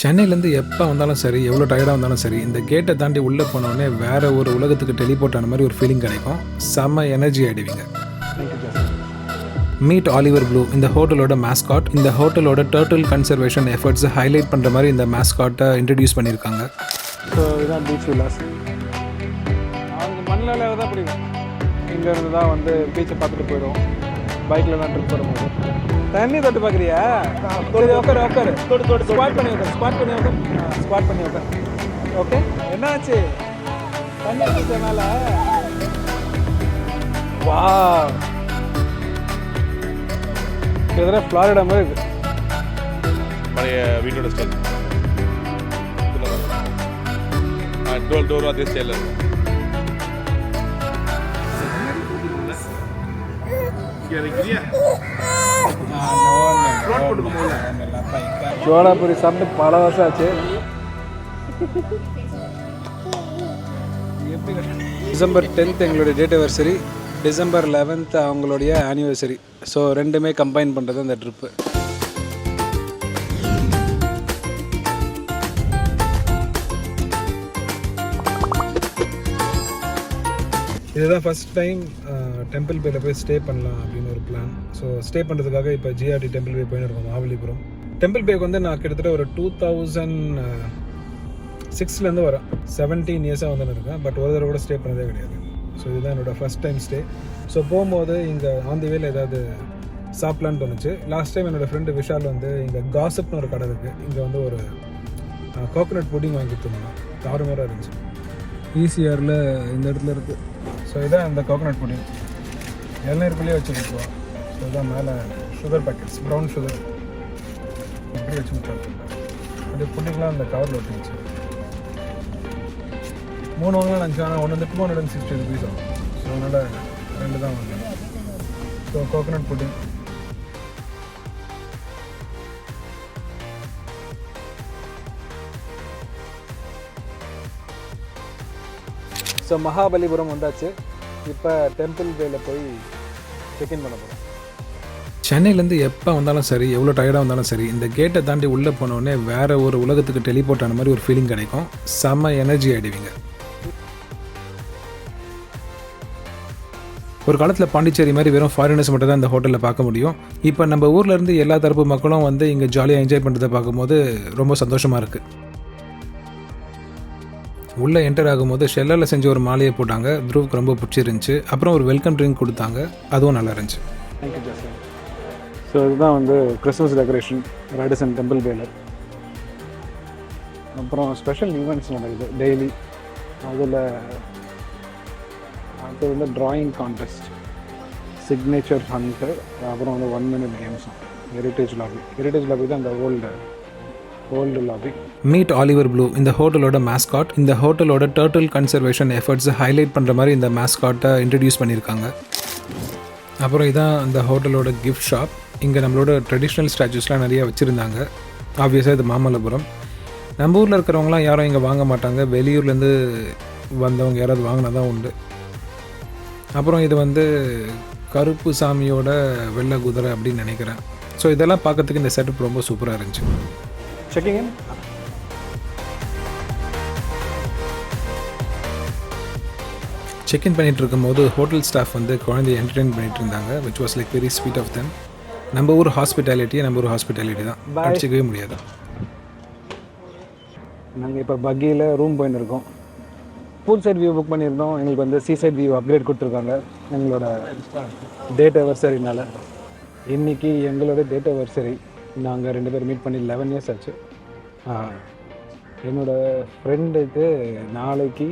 சென்னையிலேருந்து எப்போ வந்தாலும் சரி, எவ்வளோ டயர்டாக வந்தாலும் சரி, இந்த கேட்டை தாண்டி உள்ளே போனோடனே வேறு ஒரு உலகத்துக்கு டெலிபோர்ட் ஆன மாதிரி ஒரு ஃபீலிங் கிடைக்கும். செம்ம எனர்ஜி ஆகிடுவீங்க. மீட் ஆலிவர் ப்ளூ, இந்த ஹோட்டலோட மேஸ்காட். இந்த ஹோட்டலோட டர்ட்டில் கன்சர்வேஷன் எஃபர்ட்ஸை ஹைலைட் பண்ணுற மாதிரி இந்த மேஸ்காட்டை இன்ட்ரடியூஸ் பண்ணியிருக்காங்க. ஸோ இதுதான் பீச் வில்லாஸ். அவனுக்கு மண்ணில் தான் பிடிக்கும். இங்கேருந்து தான் வந்து பீச்சை பார்த்துட்டு போயிடுவோம். பைக்கில் தான் ட்ரிப் போகும்போது. தண்ணி தொட்டு பார்க்குறியா? உட்காரு ஸ்குவாட் பண்ணி உட்கார். ஓகே, என்னாச்சு? தண்ணி வச்சதுனால வா இதெல்லாம் ஃப்ளாரிடா மாதிரி இருக்கு. பழைய வீட்டோட ஸ்டைல் டோர் அதே ஸ்டைலில் இருக்கும். சோளாபுரி சாப்பிட்டு பல வருஷம் ஆச்சு. டிசம்பர் 10th எங்களுடைய டேட் ஆனிவர்சரி, டிசம்பர் 11th அவங்களுடைய ஆனிவர்சரி. ஸோ ரெண்டுமே கம்பைன் பண்ணுறது அந்த ட்ரிப்பு. இதுதான் ஃபஸ்ட் டைம் டெம்பிள் பேயில் போய் ஸ்டே பண்ணலாம் அப்படின்னு ஒரு பிளான். ஸோ ஸ்டே பண்ணுறதுக்காக இப்போ ஜிஆர்டி டெம்பிள் பே போயின்னு இருக்கோம், மகாபலிபுரம். டெம்பிள் பேக்கு வந்து நான் கிட்டத்தட்ட ஒரு 2006 வரேன். 17 இயர்ஸாக வந்து இருக்கேன். பட் ஒரு தடவை கூட ஸ்டே பண்ணதே கிடையாது. ஸோ இதுதான் என்னோடய ஃபஸ்ட் டைம் ஸ்டே. ஸோ போகும்போது இங்கே ஆன் தி வேல ஏதாவது சாப்பிட்லான்னு தோணுச்சு. லாஸ்ட் டைம் என்னோடய ஃப்ரெண்டு விஷால் வந்து இங்கே காசிப்னு ஒரு கடை இருக்குது, இங்கே வந்து ஒரு கோகோனட் புட்டிங் வாங்கி கொடுத்துருந்தோம். தாறுமாறாக இருந்துச்சு. ஈசிஆரில் இந்த இடத்துல இருக்குது. ஸோ இதான் அந்த கோகோனட் புட்டிங். இளநீருக்குள்ளேயே வச்சு கொடுத்துருவோம். ஸோ இதான் மேலே சுகர் பேக்கெட்ஸ், ப்ரௌன் சுகர் எப்படி வச்சு கொடுத்தாங்க. அது புட்டிங்லாம் அந்த கவரில் ஒட்டிச்சு. 3 வாங்கலாம் நினச்சேன், ஆனால் ஒன்று வந்து 260 rupees ஆகும். ஸோ அதனால் 2 தான் வாங்கினேன். So coconut pudding. So Mahabalipuram வந்தாச்சு. இப்போ டெம்பிள் பேயில் போய் செக்இன் பண்ண போகிறோம். சென்னையிலேருந்து எப்போ வந்தாலும் சரி, எவ்வளோ டயர்டாக வந்தாலும் சரி, இந்த கேட்டை தாண்டி உள்ளே போனோடனே வேறு ஒரு உலகத்துக்கு டெலிபோர்ட் ஆன மாதிரி ஒரு ஃபீலிங் கிடைக்கும். செம்ம எனர்ஜி ஆகிடுவீங்க. ஒரு காலத்தில் பாண்டிச்சேரி மாதிரி வெறும் ஃபாரினர்ஸ் மட்டும் தான் இந்த ஹோட்டலில் பார்க்க முடியும். இப்போ நம்ம ஊர்லேருந்து எல்லா தரப்பு மக்களும் வந்து இங்கே ஜாலியாக என்ஜாய் பண்ணுறதை பார்க்கும்போது ரொம்ப சந்தோஷமாக இருக்குது. உள்ளே என்டர் ஆகும்போது ஷெல்லரில் செஞ்ச ஒரு மாலையை போட்டாங்க. த்ருவுக்கு ரொம்ப பிடிச்சிருந்துச்சு. அப்புறம் ஒரு வெல்கம் ட்ரிங்க் கொடுத்தாங்க, அதுவும் நல்லா இருந்துச்சு. தேங்க்யூ ஜாஸ்தி. ஸோ இதுதான் வந்து கிறிஸ்மஸ் டெக்கரேஷன் ரேடிசன் டெம்பிள் பேல. அப்புறம் ஸ்பெஷல் ஈவெண்ட்ஸ் நடக்குது டெய்லி. அதில் அது வந்து ட்ராயிங் கான்டெஸ்ட், சிக்னேச்சர் ஹண்ட்டு, அப்புறம் வந்து 1 minute கேம்ஸும். ஹெரிட்டேஜ் லாபி தான் அந்த old lobby. Meet Oliver blue, இந்த ஹோட்டலோட மேஸ்காட். இந்த ஹோட்டலோட டர்ட்டில் கன்சர்வேஷன் எஃபர்ட்ஸை ஹைலைட் பண்ணுற மாதிரி இந்த மேஸ்காட்டை இன்ட்ரடியூஸ் பண்ணியிருக்காங்க. அப்புறம் இதான் அந்த ஹோட்டலோட கிஃப்ட் ஷாப். இங்கே நம்மளோட ட்ரெடிஷ்னல் ஸ்டாச்சுஸ்லாம் நிறையா வச்சுருந்தாங்க. ஆப்வியஸாக இது மாமல்லபுரம். நம்ம ஊரில் இருக்கிறவங்களாம் யாரும் இங்கே வாங்க மாட்டாங்க. வெளியூர்லேருந்து வந்தவங்க யாராவது வாங்கினா தான் உண்டு. அப்புறம் இது வந்து கருப்பு சாமியோட வெள்ளை குதிரை அப்படின்னு நினைக்கிறேன். ஸோ இதெல்லாம் பார்க்கறதுக்கு இந்த செட்டப் ரொம்ப சூப்பராக இருந்துச்சு. செக்கிங் இன். செக்இன் பண்ணிகிட்டு இருக்கும்போது ஹோட்டல் ஸ்டாஃப் வந்து குழந்தைய என்டர்டெயின் பண்ணிகிட்டு இருந்தாங்க. Which was like very sweet of them. நம்ம ஊர் ஹாஸ்பிட்டாலிட்டி தான், அடிச்சிக்கவே முடியாது. நாங்கள் இப்போ பக்கியில் ரூம் போயின்னு இருக்கோம். பூல் சைட் வியூ புக் பண்ணியிருந்தோம். எங்களுக்கு வந்து சீ சைட் வியூ அப்கிரேட் கொடுத்துருக்காங்க எங்களோட டேட் ஆனிவர்சரினால. இன்றைக்கி எங்களோட டேட் ஆனிவர்சரி. நாங்கள் 2 பேர் மீட் பண்ணி 11 years ஆச்சு. என்னோடய ஃப்ரெண்டுக்கு நாளைக்கு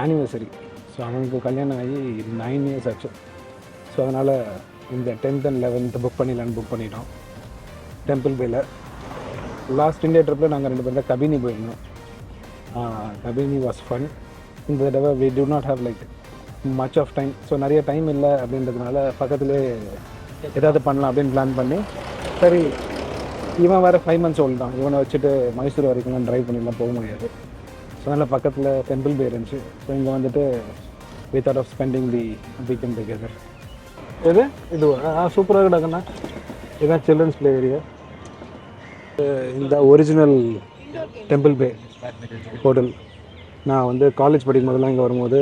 ஆனிவர்சரி. ஸோ அவனுக்கு கல்யாணம் ஆகி 9 years ஆச்சு. ஸோ அதனால் இந்த 10th and 11th புக் பண்ணிட்டோம் டெம்பிள் பேயில். லாஸ்ட் இந்தியா ட்ரிப்பில் நாங்கள் 2 பேர் தான் கபினி போயிருந்தோம். Kabini was fun. இந்த தடவை we do not have like much of time. So நிறைய டைம் இல்லை அப்படின்றதுனால பக்கத்துலேயே ஏதாவது பண்ணலாம் அப்படின்னு பிளான் பண்ணி, சரி இவன் வேறு 5 months old தான், இவனை வச்சுட்டு மைசூர் வரைக்கும் ட்ரைவ் பண்ணிலாம் போக முடியாது. ஸோ அதனால் பக்கத்தில் டெம்பிள் பே இருந்துச்சு. ஸோ இங்கே வந்துட்டு we thought of spending the weekend together. இது சூப்பராக கிடக்குண்ணா. இதுதான் சில்ட்ரன்ஸ் ப்ளே ஏரியா. இந்த ஒரிஜினல் டெம்பிள் பே ஹோட்டல். நான் வந்து காலேஜ் படிக்கும் போதெல்லாம் இங்கே வரும்போது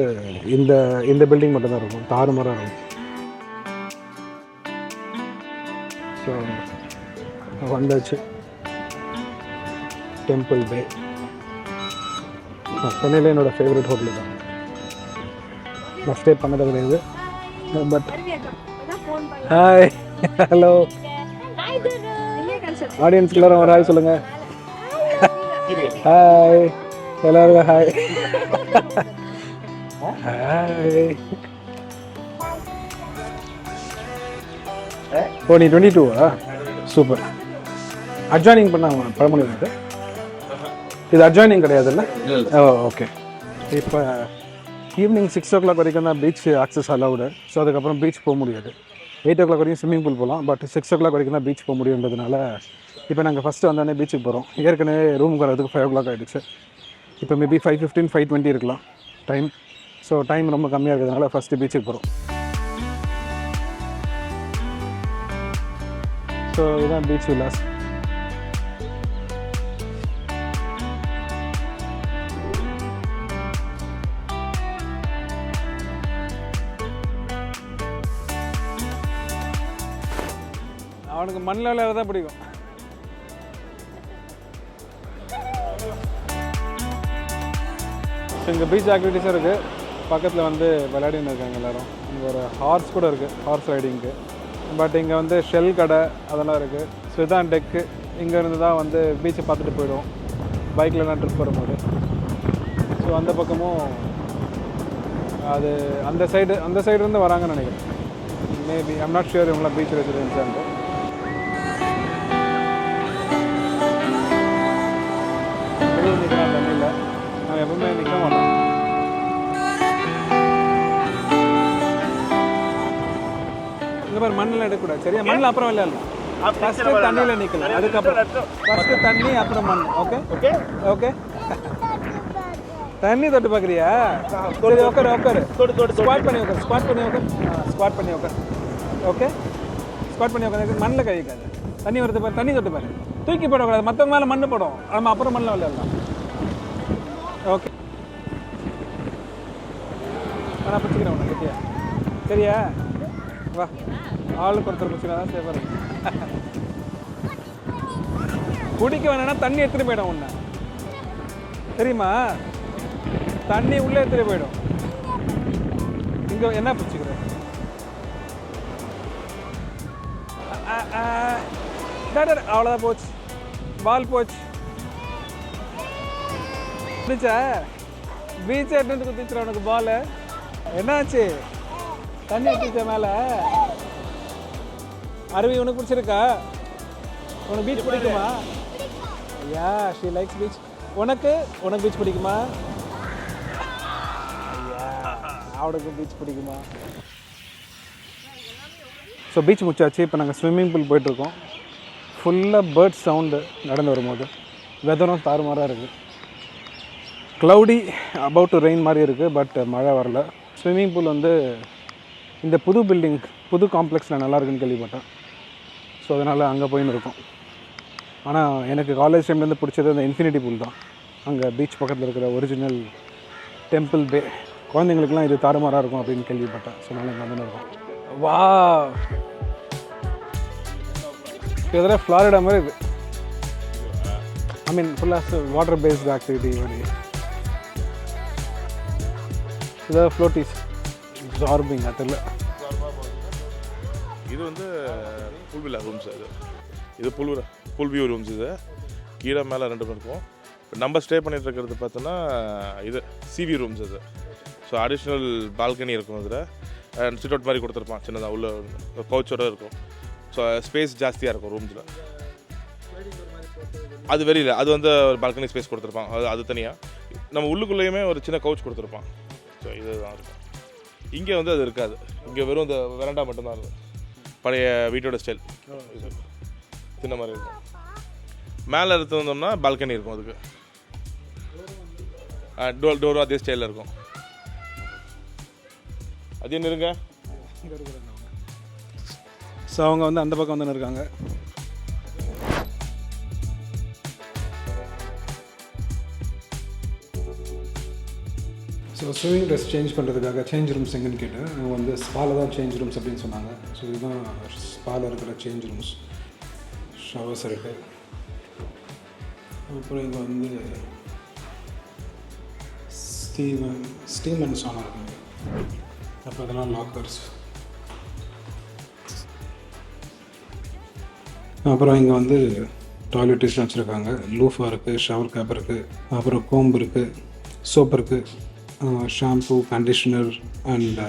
இந்த இந்த பில்டிங் மட்டும்தான் இருக்கும், தாறுமாறாக இருக்கும். ஸோ வந்தாச்சு டெம்பிள் பே. சென்னையில் என்னோடய ஃபேவரட் ஹோட்டல் தான். நான் ஸ்டே பண்ணது கிடையாது. பட் ஹாய் ஹலோ ஆடியன்ஸ்க்கு எல்லாரும் ஒரு ஹாய் சொல்லுங்கள். ஹாய் எல்லாருக்கும் ஹாய் ஹாய். ஓ நீ 22வா? சூப்பர். அட்ஜாயினிங் பண்ணாங்க பழமொழி இருக்கு. இது அட்ஜாயினிங் கிடையாதுல்ல? ஓ ஓகே. இப்போ ஈவினிங் 6 o'clock வரைக்கும் தான் பீச் ஆக்சஸ் அலவுடு. ஸோ அதுக்கப்புறம் பீச் போக முடியாது. 8 o'clock வரைக்கும் ஸ்விம்மிங் பூல் போகலாம். பட் 6 o'clock வரைக்கும் தான் பீச் போக முடியுன்றதுனால இப்போ நாங்கள் ஃபஸ்ட்டு வந்தோடனே பீச்சுக்கு போகிறோம். ஏற்கனவே ரூமுக்கு வரதுக்கு 5 o'clock ஆகிடுச்சு. இப்போ மேபி 5:15 5:20 இருக்கலாம் டைம். ஸோ டைம் ரொம்ப கம்மியாக இருக்கிறதுனால ஃபஸ்ட்டு பீச்சுக்கு போகிறோம். ஸோ இதுதான் பீச் வில்லாஸ். அவனுக்கு மண்ணில் விளையாட தான் பிடிக்கும். இங்கே பீச் ஆக்டிவிட்டீஸும் இருக்குது. பக்கத்தில் வந்து விளையாடின்னு இருக்காங்க எல்லோரும். இங்கே ஒரு ஹார்ஸ் கூட இருக்குது, ஹார்ஸ் ரைடிங்க்கு. பட் இங்கே வந்து ஷெல் கடை அதெல்லாம் இருக்குது. ஸோ இதான் டெக்கு. இங்கேருந்து தான் வந்து பீச்சை பார்த்துட்டு போயிடுவோம் பைக்கிலலாம் ட்ரிப் வரும்போது. ஸோ அந்த பக்கமும் அது அந்த சைடுலேருந்து வராங்கன்னு நினைக்கிறேன். மேபி ஐம் நாட் ஷுர் இவங்களாம் பீச் ரெசிடென்ஸான்ட்டு. நிற்கலாம் தண்ணியில். நான் எப்பவுமே நிற்க மாட்டோம். இந்த மாதிரி மண்ணில் எடுக்கக்கூடாது சரியா? மண்ணில் அப்புறம் விளையாடலாம். ஃபஸ்ட்டு தண்ணியில் நிற்கலாம், அதுக்கப்புறம் ஃபஸ்ட்டு தண்ணி அப்புறம் மண். Okay okay okay. தண்ணி தொட்டு பார்க்குறியா? சரி உட்காரு. ஸ்குவாட் பண்ணி உட்காரு. ஓகே ஸ்குவாட் பண்ணி உட்காந்து மண்ணில் கழிக்காது. தண்ணி வருது பாரு, தண்ணி தொட்டு பாரு. தூக்கி போடக்கூடாது, மற்றவங்க மேலே மண்ணு போடும். நம்ம அப்புறம் மண்ணில் விளையாடலாம். ஓகே நான் பிடிச்சிக்கிறேன் உன்னை கட்டியா சரியா? வா ஆளுக்கு ஒருத்தர் பிடிச்சினா தான் சேஃபாக இருக்கும். குடிக்க வேணான்னா தண்ணி எடுத்துகிட்டு போயிடும் உன்னை தெரியுமா? தண்ணி உள்ளே எடுத்துகிட்டு போயிடும். இங்கே என்ன பிடிச்சிக்கிறேன்? அவ்வளோதான் போச்சு, பால் போச்சு. குதிச்சா பீச்சை எடுத்து குதிச்சுற உனக்கு பால் என்னாச்சு? தண்ணி எடுத்துச்ச மேலே. அருவி உனக்கு பிடிச்சிருக்கா? உனக்கு பீச் பிடிக்குமா? ஐயா ஷீ லைக்ஸ் பீச். உனக்கு பீச் பிடிக்குமா? ஐயா அவனுக்கு பீச் பிடிக்குமா? ஸோ பீச் முடிச்சாச்சு. இப்போ நாங்கள் ஸ்விம்மிங் பூல் போயிட்டுருக்கோம். ஃபுல்லாக பேர்ட்ஸ் சவுண்டு நடந்து வரும்போது. வெதரும் தாறுமாறாக இருக்குது. க்ளவுடி அபவுட் டு ரெயின் மாதிரி இருக்குது. பட் மழை வரல. ஸ்விம்மிங் பூல் வந்து இந்த புது காம்ப்ளெக்ஸில் நல்லா இருக்குன்னு கேள்விப்பட்டேன். ஸோ அதனால் அங்கே போயின்னு இருக்கோம். ஆனால் எனக்கு காலேஜ் டைம்லேருந்து பிடிச்சது அந்த இன்ஃபினிட்டி பூல் தான். அங்கே பீச் பக்கத்தில் இருக்கிற ஒரிஜினல் டெம்பிள் பே. குழந்தைங்களுக்குலாம் இது தாறுமாறாக இருக்கும் அப்படின்னு கேள்விப்பட்டேன். ஸோ அதனால் இங்கே வந்து இருக்கோம். வா இதெல்லாம் ஃப்ளாரிடா மாதிரி இருக்குது. ஐ மீன் ஃபுல்லாக வாட்டர் பேஸ்டு ஆக்டிவிட்டி மாதிரி. இதாவது ஃப்ளோட்டிஸ் ஜார்பிங் அதில். இது வந்து புல் வில்லா ரூம்ஸ். இது புல் வியூ ரூம்ஸ். இது கீழே மேலே 2 பேர் இருக்கும். இப்போ நம்ம ஸ்டே பண்ணிட்டு இருக்கிறது பார்த்தோன்னா இது சிவி ரூம்ஸ். அது ஸோ அடிஷ்னல் பால்கனி இருக்கும். அதில் அண்ட் சிட் அவுட் மாதிரி கொடுத்துருப்பான் சின்னதாக, உள்ள கவுச்சோடு இருக்கும். ஸோ ஸ்பேஸ் ஜாஸ்தியாக இருக்கும் ரூம்ஸில். அது வெளியில் அது வந்து ஒரு பால்கனி ஸ்பேஸ் கொடுத்துருப்பான். அது தனியாக. நம்ம உள்ளுக்குள்ளேயுமே ஒரு சின்ன கவுச் கொடுத்துருப்பான். ஸோ இதுதான் இருக்கும். இங்கே வந்து அது இருக்காது. இங்கே வெறும் இந்த வெரண்டா மட்டும்தான் இருக்கும். பழைய வீட்டோட ஸ்டைல் சின்ன மாதிரி இருக்கும். மேலே எடுத்து வந்தோம்னா பால்கனி இருக்கும். அதுக்கு டோரும் அதே ஸ்டைலில் இருக்கும். அதே நெருங்க. ஸோ அவங்க வந்து அந்த பக்கம் வந்து இருக்காங்க. ஸோ ஸ்விம்மிங் ட்ரெஸ் சேஞ்ச் பண்ணுறதுக்காக சேஞ்ச் ரூம்ஸ் எங்கேன்னு கேட்டேன். அவங்க வந்து ஸ்பாவில் தான் சேஞ்ச் ரூம்ஸ் அப்படின்னு சொன்னாங்க. ஸோ இதுதான் ஸ்பாவில் இருக்கிற சேஞ்ச் ரூம்ஸ். ஷவர்ஸ் இருக்குது. அப்புறம் இங்கே வந்து ஸ்டீம் அண்ட் சானா இருக்குங்க. அப்புறம் இதெல்லாம் லாக்கர்ஸ். அப்புறம் இங்கே வந்து டாய்லெட்ரிஸ்லாம் வச்சுருக்காங்க. லூஃபா இருக்குது, ஷவர் கேப் இருக்குது, அப்புறம் கோம்பு இருக்குது, சோப் இருக்குது, shampoo, conditioner and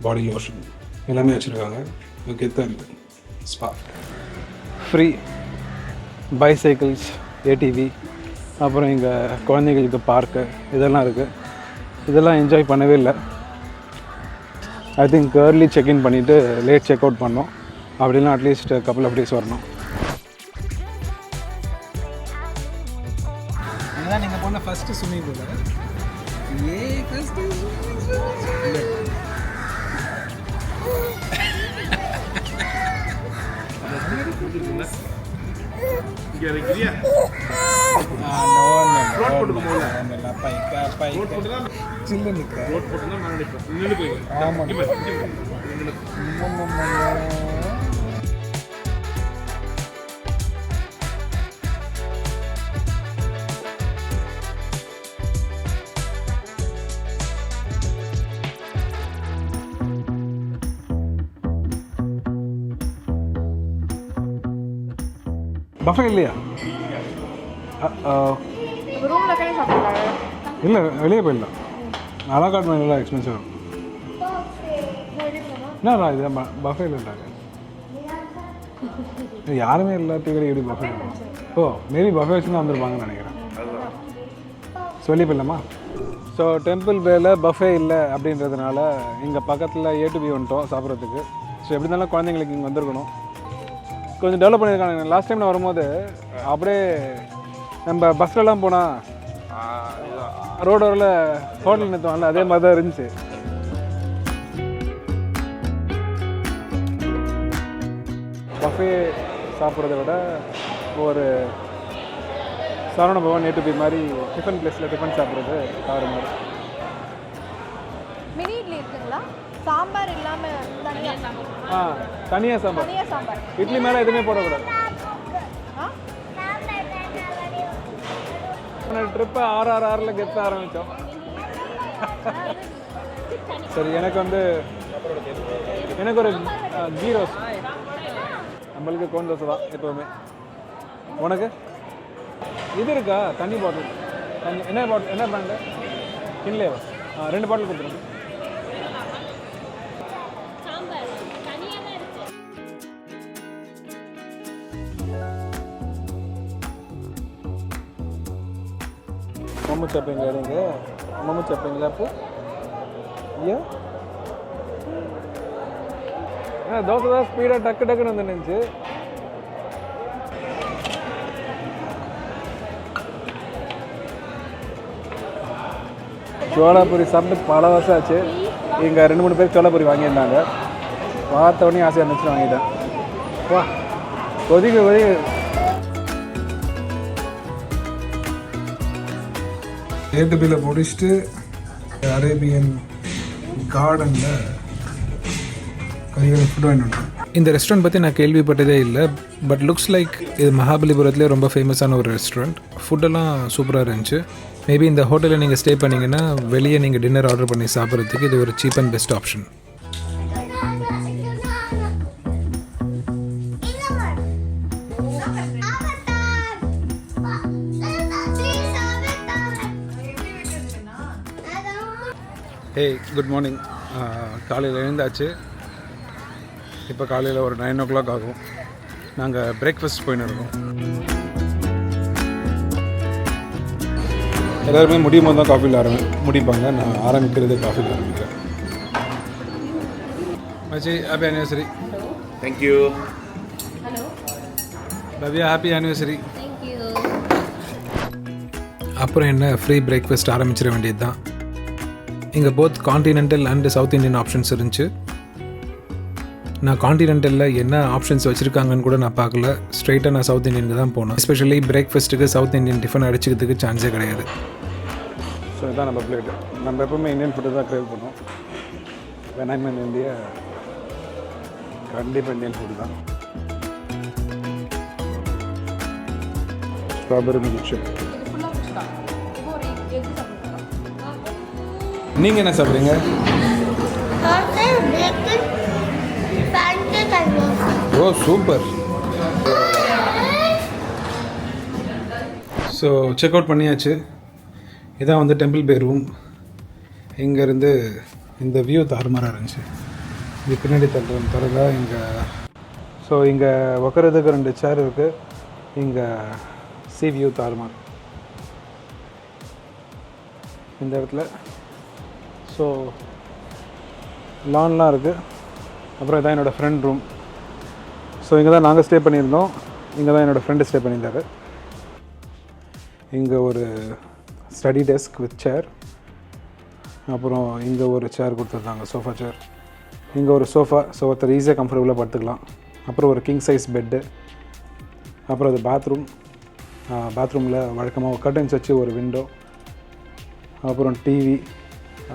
body lotion எல்லாமே வச்சுருக்காங்க. ஓகே தான் இருக்குது ஸ்பா. ஃப்ரீ பைசைக்கிள்ஸ், ஏடிவி, அப்புறம் இங்கே குழந்தைங்களுக்கு பார்க்கு இதெல்லாம் இருக்குது. இதெல்லாம் என்ஜாய் பண்ணவே இல்லை. ஐ திங்க் ஏர்லி செக்இன் பண்ணிவிட்டு லேட் செக் அவுட் பண்ணோம். அப்படின்னா அட்லீஸ்ட் கப்புள் ஆஃப் டேஸ் வரணும். இதுதான் நீங்கள் போன ஃபஸ்ட்டு ஸ்விம்மிங் பூல். இங்கே இருக்கிறியா? பஃபே இல்லையா? ரூமில் கனி சாப்பிடலாம். இல்லை, வெளியே போயிடலாம். அலாகாட் மெனுலாம் எக்ஸ்பென்சிவ் வரும். என்ன இது பஃபே இல்லைன்றாங்க. யாருமே எல்லாத்தையும் எப்படி பஃபே? ஓ, மேபி பஃபே வச்சு தான் வந்திருப்பாங்கன்னு நினைக்கிறேன். ஸோ வெளியே போயிடலாமா? ஸோ டெம்பிள் பேல பஃபே இல்லை அப்படின்றதுனால இங்கே பக்கத்தில் ஏடிபி வந்துட்டோம் சாப்பிட்றதுக்கு. ஸோ எப்படி இருந்தாலும் குழந்தைங்களுக்கு இங்கே வந்திருக்கணும். கொஞ்சம் டெவலப் பண்ணியிருக்காங்க. லாஸ்ட் டைம் நான் வரும்போது அப்படியே நம்ம பஸ்லலாம் போனால் ரோடோரில் ஹோட்டல் நிறுத்துவாங்கல்ல, அதே மாதிரி தான் இருந்துச்சு. பஃபே சாப்பிட்றத விட ஒரு சரவண பவன் ஏடிபி மாதிரி டிஃபன் பிளேஸில் டிஃபன் சாப்பிட்றது தவிர மாதிரி. மினி இட்லி இருக்குங்களா? சாம்பார் இல்லாமல் தனியாக தனியாக சாம்பார். தனியாக சாம்பார். இட்லி மேலே எதுவுமே போடக்கூடாது. ட்ரிப்பை 6 கெத்த ஆரம்பித்தோம். சரி, எனக்கு ஒரு கீ ரோஸ்ட். நம்மளுக்கு கோன் தோசை தான் எப்போவுமே. உனக்கு இது இருக்கா? தண்ணி பாட்டில். என்ன பிராண்டு? கின்லேவா? 2 பாட்டில் கொடுத்துருங்க. மம்மு சாப்பிங்க எடுங்க. மம்மு சாப்பிங்களா? அப்போ ஏன் தோசை தான் ஸ்பீடாக டக்குன்னு வந்து நினச்சி. சோளாபூரி சாப்பிட்டு பல வருஷம் ஆச்சு. இங்கே 2-3 பேர் சோளாபூரி வாங்கியிருந்தாங்க. பார்த்த உடனே ஆசையாக இருந்துச்சு, வாங்கிட்டேன். வா, கொதிக்க ஏடிபியில் முடிச்சுட்டு அரேபியன் கார்டனில் கையில் ஃபுட் வாங்கிட்டு வந்தேன். இந்த ரெஸ்டாரண்ட் பற்றி நான் கேள்விப்பட்டதே இல்லை. பட் லுக்ஸ் லைக் இது மகாபலிபுரத்துலேயே ரொம்ப ஃபேமஸான ஒரு ரெஸ்டாரண்ட். ஃபுட்டெல்லாம் சூப்பராக இருந்துச்சு. மேபி இந்த ஹோட்டலில் நீங்கள் ஸ்டே பண்ணிங்கன்னா வெளியே நீங்கள் டின்னர் ஆர்டர் பண்ணி சாப்பிட்றதுக்கு இது ஒரு cheap and best option. Hey, good morning. காலையில் எழுந்தாச்சு. இப்போ காலையில் ஒரு 9 o'clock ஆகும். நாங்கள் பிரேக்ஃபாஸ்ட் போயின்னு இருக்கோம். எல்லாருமே முடியும் போது தான் காஃபியில் முடிப்பாங்க. நான் ஆரம்பிக்கிறது காஃபியில் ஆரம்பிக்கிறேன். மச்சி, happy anniversary. Thank you. Bhavya, happy anniversary. அப்புறம் என்ன, ஃப்ரீ பிரேக்ஃபாஸ்ட் ஆரம்பிச்சிட வேண்டியது தான். இங்கே both continental and south Indian options இருந்துச்சு. நான் கான்டினென்டலில் என்ன ஆப்ஷன்ஸ் வச்சுருக்காங்கன்னு கூட நான் பார்க்கல. ஸ்ட்ரைட்டாக நான் சவுத் இண்டியனுக்கு தான் போனேன். எஸ்பெஷலி பிரேக்ஃபாஸ்ட்டுக்கு சவுத் இண்டியன் டிஃபன் அடிச்சுக்கிறதுக்கு சான்ஸே கிடையாது. ஸோ இதுதான் நம்ம பிளேட்டு. நம்ம எப்பவுமே இந்தியன் ஃபுட்டு தான் க்ரேவ் பண்ணுவோம். when I'm in India கண்டிப்பாக இந்தியன் ஃபுட்டு தான். Strawberry milk shake. நீங்கள் என்ன சாப்பிட்றீங்க? Oh super. So check out பண்ணியாச்சு. இதான் வந்து டெம்பிள் பே ரூம். இங்கேருந்து இந்த வியூ தாறுமாறாக இருந்துச்சு. இது பின்னாடி தரதா இங்கே. ஸோ இங்கே உட்காரதுக்கு 2 சேர் இருக்குது. இங்கே சி வியூ தாறுமாறு இந்த இடத்துல. ஸோ லான்லாம் இருக்குது. அப்புறம் இதான் என்னோடய ஃப்ரெண்ட் ரூம். ஸோ இங்கே தான் நாங்கள் ஸ்டே பண்ணியிருந்தோம். இங்கே தான் என்னோடய ஃப்ரெண்டு ஸ்டே பண்ணியிருந்தாரு. இங்கே ஒரு ஸ்டடி டெஸ்க் வித் சேர். அப்புறம் இங்கே ஒரு சேர் கொடுத்துருந்தாங்க, சோஃபா சேர். இங்கே ஒரு சோஃபா, ஸோ ஒருத்தர் ஈஸியாக கம்ஃபர்டபுளாக படுத்துக்கலாம். அப்புறம் ஒரு கிங் சைஸ் பெட்டு. அப்புறம் அது பாத்ரூம். பாத்ரூமில் வழக்கமாக கர்டன்ஸ் வச்சு ஒரு விண்டோ. அப்புறம் டிவி.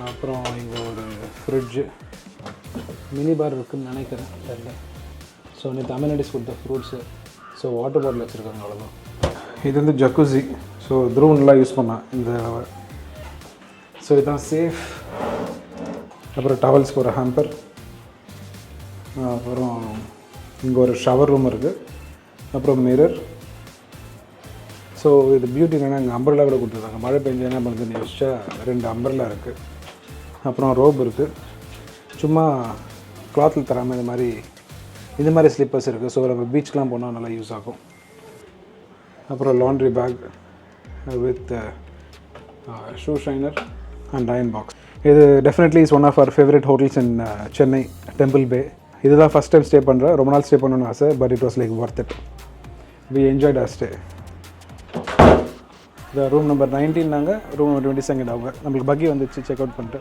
அப்புறம் இங்கே ஒரு ஃப்ரிட்ஜு, மினி பார் இருக்குதுன்னு நினைக்கிறேன், தெரியல. ஸோ நேற்று அமெனிட்டிஸ் கொடுத்த ஃப்ரூட்ஸு. ஸோ வாட்டர் பாட்டில் வச்சுருக்காங்க, அவ்வளோதான். இது வந்து ஜக்குசி. ஸோ த்ரூன்லாம் யூஸ் பண்ணால் இந்த. ஸோ இதுதான் சேஃப். அப்புறம் டவல்ஸ்க்கு ஒரு ஹேம்பர். அப்புறம் இங்கே ஒரு ஷவர் ரூம் இருக்குது. அப்புறம் மிரர். ஸோ இது பியூட்டி என்னென்னா இங்கே அம்பர்லா கூட கொடுத்துருக்காங்க. மழை பெஞ்சு என்ன பண்ணுறதுன்னு யோசிச்சா 2 அம்பர்லா இருக்குது. அப்புறம் ரோப் இருக்குது. சும்மா கிளாத்தில் தராமல் இது மாதிரி ஸ்லிப்பர்ஸ் இருக்குது. ஸோ நம்ம பீச்சுக்கெலாம் போனால் நல்லா யூஸ் ஆகும். அப்புறம் laundry bag with shoe shiner and iron box. இது definitely is one of our favourite hotels in Chennai, temple bay. இதுதான் ஃபஸ்ட் டைம் ஸ்டே பண்ணுறேன். ரொம்ப நாள் ஸ்டே பண்ணணும்னு ஆசை. But it was like worth it. We enjoyed our stay. இந்த room number 19 நாங்கள் room number 22 அவங்க. நம்மளுக்கு பக்கி வந்துச்சு செக் அவுட் பண்ணிட்டு.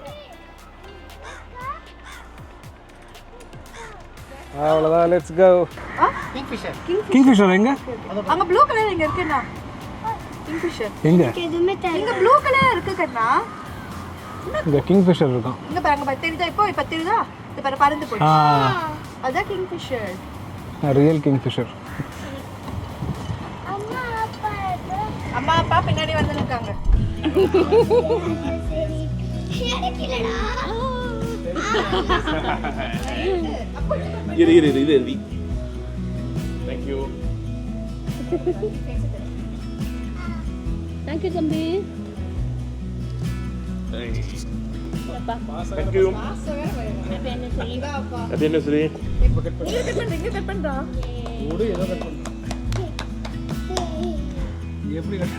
அவ்வளோதான், லெட்ஸ் கோ. கிங்ஃபிஷர் எங்க? அங்க ப்ளூ கலர் எங்க இருக்குன்னா? கிங்ஃபிஷர் எங்க? இங்க ப்ளூ கலர் இருக்கு கண்ணா. இங்க கிங்ஃபிஷர் இருக்கும். இங்க பாருங்க, தெரியுதா? இப்போ தெரியுதா? இது பாரு, பறந்து போய். அதான் கிங்ஃபிஷர். Real kingfisher. அம்மா அப்பா பின்னாடி வந்துருக்காங்க. இது Thank you. Thank you, தம்பி. Thank you. Happy anniversary. Happy anniversary. இங்க கட் பண்றா. ஓடு ஏதோ கட் பண்ணு. எப்படி கட்?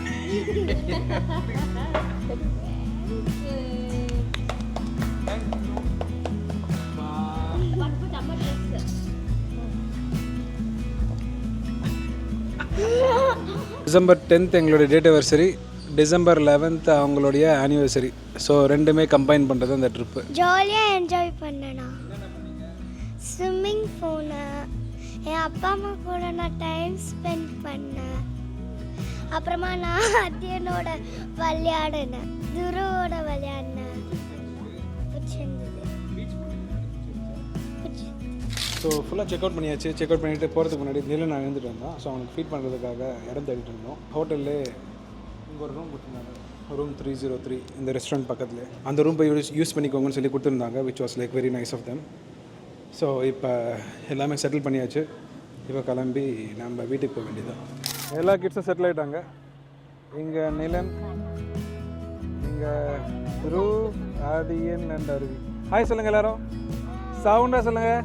டிசம்பர் 10th எங்களுடைய டேட் ஆனிவர்சரி, டிசம்பர் 11th அவங்களுடைய ஆனிவர்சரி. ஸோ ரெண்டுமே கம்பைன் பண்ணுறது அந்த ட்ரிப்பு. ஜாலியாக என்ஜாய் பண்ணேண்ணா. ஸ்விம்மிங் போனேன். என் அப்பா அம்மா கூட நான் டைம் ஸ்பெண்ட் பண்ணேன். அப்புறமா நான் அத்தியனோட விளையாடினேன், துருவோட விளையாடினேன். பிடிச்சிருந்தது. ஸோ ஃபுல்லாக செக் அவுட் பண்ணியாச்சு. செக் அவுட் பண்ணிவிட்டு போகிறதுக்கு முன்னாடி நிலன் நான் எழுந்துட்டு வந்தோம். ஸோ அவனுக்கு ஃபீட் பண்ணுறதுக்காக இடம் தேடிட்டு இருந்தோம். ஹோட்டல்லே இங்கே ஒரு ரூம் கொடுத்துருந்தாங்க, ரூம் 303 இந்த ரெஸ்டாரண்ட் பக்கத்தில். அந்த ரூம் போய் யூஸ் பண்ணிக்கோங்கன்னு சொல்லி கொடுத்துருந்தாங்க, which was like very nice of them. So இப்போ எல்லாமே செட்டில் பண்ணியாச்சு. இப்போ கிளம்பி நம்ம வீட்டுக்கு போக வேண்டியதான். எல்லா கிட்ஸும் செட்டில் ஆகிட்டாங்க. இங்கே நிலன், இங்கே குரு, ஆதியன் அண்ட் அருவி. ஹாய் சொல்லுங்கள் எல்லோரும், சவுண்டாக சொல்லுங்கள்.